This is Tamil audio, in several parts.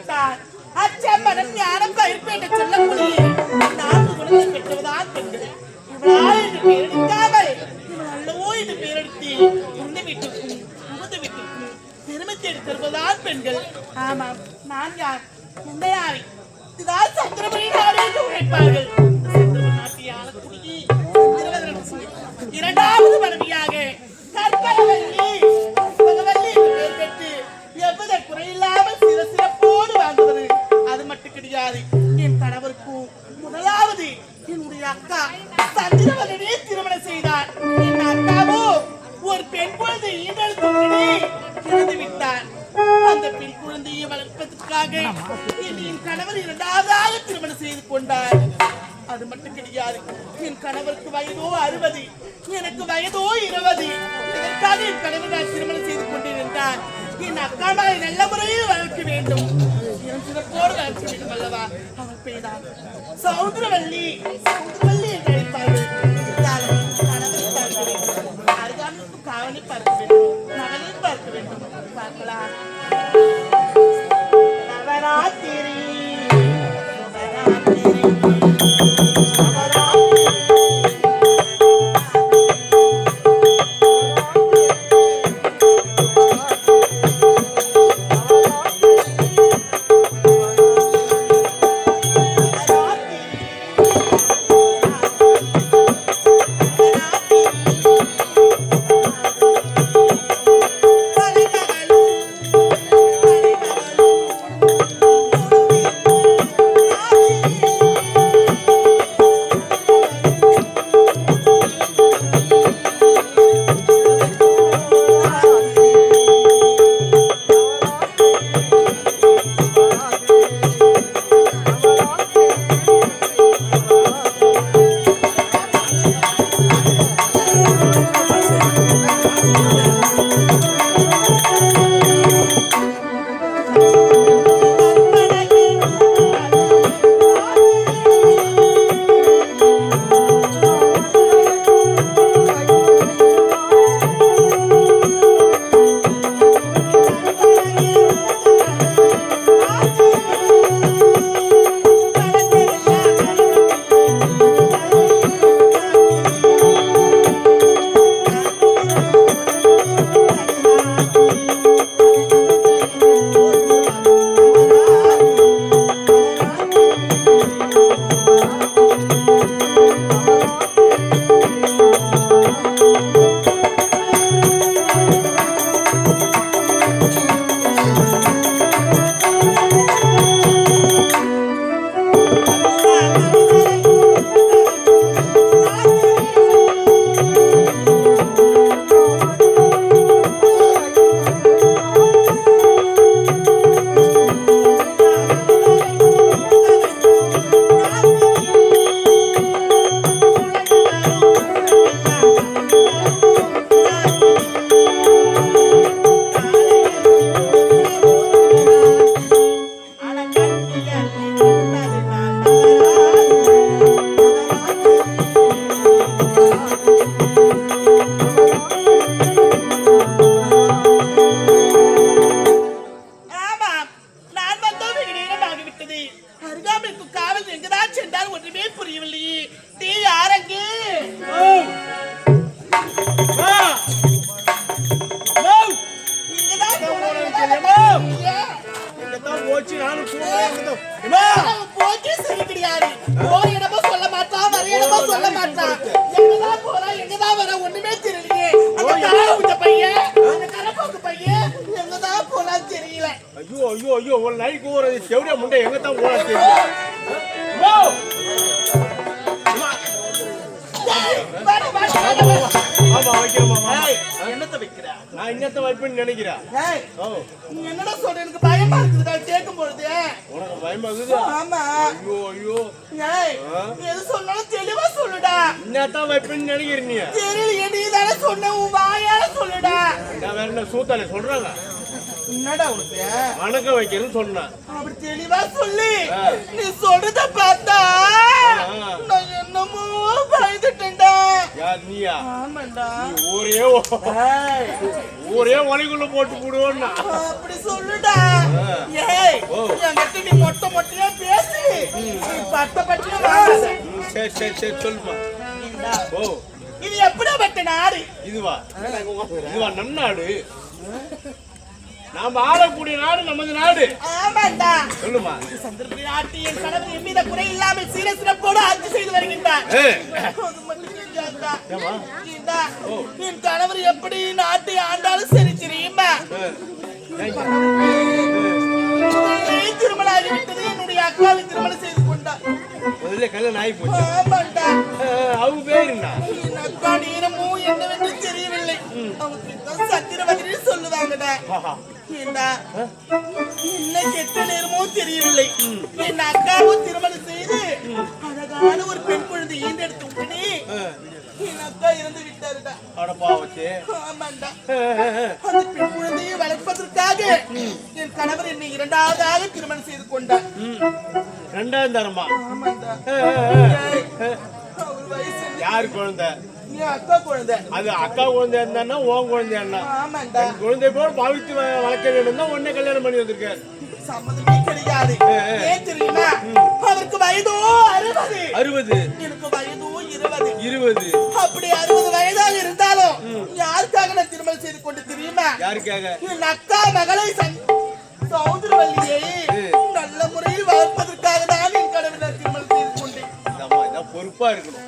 விட்டார். அச்சம் மனம் ஞானம் பயிர்ப்பு என்று சொல்லக்கூடிய 4 குணங்களை பெற்றவதான் பெண்கள். இவளால் என்று பேரெடுக்காமல் இவள் அல்லவோ என்று பேரெடுத்து உந்த வீட்டுக்கும் புகுந்த வீட்டுக்கும் பெருமை தேடி தருவதான் பெண்கள். ஆமாம், நான் யார், எந்த யாரை இதான் சந்திரமணி நாடு என்று உழைப்பார்கள். சந்திரமணி நாட்டை ஆளக்கூடிய இரண்டாவது மனைவியாக கற்பகவல்லி என்று பெயர் பெற்று எவ்வித குறையில்லாமல் சிறப்போடு வாழ்ந்தவர். அது மட்டும் கிடையாது, என் கணவருக்கும் முதலாவது என்னுடைய அக்கா சந்திரவல்லியை திருமணம் செய்தார். என் அக்காவோ ஒரு பெண் குழந்தை இறந்து விட்டார். அந்த பெண் குழந்தையை வளர்ப்பதற்காக என் கணவர் இரண்டாவதாக திருமணம் செய்து கொண்டார். அது மட்டும் கிடையாது, என் கணவருக்கு வயதோ 60, எனக்கு வயதோ 20. இதற்காக என் கணவர் நான் திருமணம் செய்து கொண்டிருந்தார். என் அக்காமாவை நல்ல முறையில் வளர்க்க வேண்டும், என் சிறப்போடு வளர்க்க வேண்டும் அல்லவா. அவள் பெய்தான் சௌந்தரவல்லி என்று அழைப்பார்கள். கணவரை பார்க்க வேண்டும், அருகாமைக்கு காவலை பார்க்க வேண்டும், மகனை பார்க்க வேண்டும். பார்க்கலாம். நவராத்திரி என்னடா சொல்ற, எனக்கு பயமா இருக்குதா கேட்கும் பொழுது. உனக்கு பயமா இருக்குதா? ஆமா. ஐயோ ஐயோ. ஏய், எது சொன்னாலும் தெளிவா சொல்லுடா. என்னதான் வைப்பேன்னு நினைக்கிறீங்க? தெரியல, நீ தானே சொன்ன, உன் வாயால சொல்லுடா. நான் வேற என்ன சூத்தாலே சொல்றாங்க? என்னடா உனக்கு வணக்கம் வைக்கிறேன்னு சொன்னேன். அப்படி தெளிவா சொல்லி நீ சொல்றத பார்த்தா நான் என்னமோ பயந்து விட்டுட்டேன்டா. யார் நீயா? ஆமாண்டா. நீ ஊரே ஒலைக்குள்ள போட்டு போடுவோன்னா அப்படி சொல்லுடா. ஏய் என்கிட்ட நீ மொட்டையா பேசி நீ பட்டியா வாழாத. சரி சொல்லுமா. ஓ இது எப்படிப்பட்ட நாடு? இதுவா நம் நாடு. நாம ஆளக்கூடிய நாடு நமது நாடு. ஆமாண்டா. சொல்லுமா. சந்திரபுரி நாட்டு என் கணவர் எவ்வித குறை இல்லாமல் சீர சிறப்போடு ஆட்சி செய்து வருகின்றார். அது மட்டும் கேட்காதா? என் கணவர் எப்படி நாட்டை ஆண்டாலும் சரி தெரியுமா? திருமணம் ஆகிவிட்டது. என்னுடைய அக்காவை திருமணம் செய்து கொண்டார். முதல்ல கல்யாணம் ஆகி போச்சு. ஆமாண்டா. அவங்க பேர் என்ன? என் அக்கா நேரமும் என்னவென்று தெரியவில்லை. அவங்க சத்திரவதினு சொல்லுவாங்கடா. என்ன கெட்ட நேரமோ தெரியவில்லை. என் அக்காவும் திருமணம் செய்து அழகான ஒரு பெண் குழந்தை ஈண்டெடுத்து உடனே என் அக்கா இறந்து விட்டாருடா. ஆமாண்டா. அந்த பெண் குழந்தையை வளர்ப்பதற்காக என் கணவர் என்னை இரண்டாவதாக திருமணம் செய்து கொண்டார். இரண்டாவது தரமா? ஆமாண்டா. யாரு குழந்தை? அக்கா குழந்தை. அது அக்கா குழந்தை இருந்தா உன் குழந்தை என்ன? ஆமாண்டா. குழந்தை போல் பாவித்து வளர்க்க வேண்டும் தான் உடனே கல்யாணம் பண்ணி வந்திருக்காரு. சம்மதமே கிடையாது. ஏன் தெரியுமா? அவருக்கு வயதோ 60. எனக்கு வயதோ 20. அப்படி 60 வயதாக இருந்தாலும் யாருக்காக நான் திருமணம் செய்து கொண்டு தெரியுமா? யாருக்காக? என் அக்கா மகளை சௌந்தரவல்லியை நல்ல முறையில் வளர்ப்பதற்காக தான் என் கடவுள் நான் திருமணம் செய்து கொண்டேன். பொறுப்பா இருக்கணும்.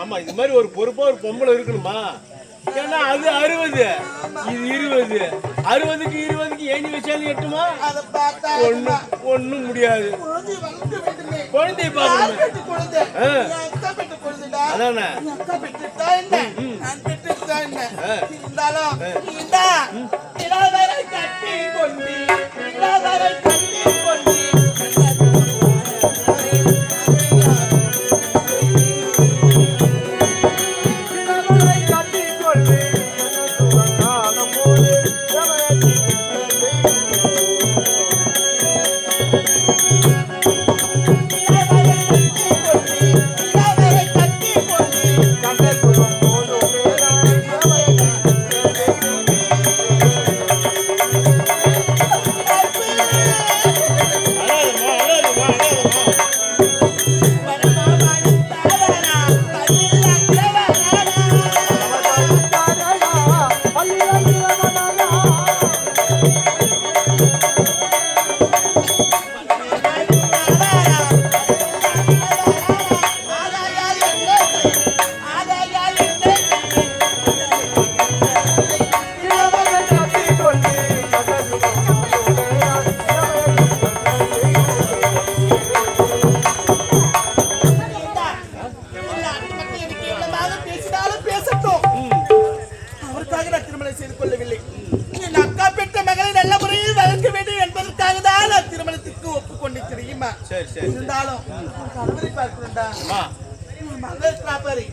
ஆமா, இது மாதிரி ஒரு பொறுப்பா ஒரு பொம்பளை இருக்கணுமா? ஏன்னா அது 60, இது 20. 60க்கு 20க்கு ஏணி வச்சாலும் எட்டுமா? ஒண்ணும் முடியாது. குழந்தைய பாக்கணும். அதானே இருந்தாலும் கணவரை பார்க்கணும்டா. மகள் காப்பாரி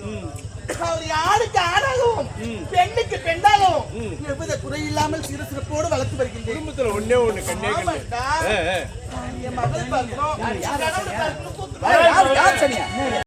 அவர் யாருக்கு ஆணாகவும் பெண்ணுக்கு பெண்ணாகவும் எவ்வித குறை இல்லாமல் சிறு சிறப்போடு வளர்த்து வருகின்றேன். குடும்பத்துல ஒண்ணே ஒண்ணு கண்ணே என் மகளை பார்க்கணும்.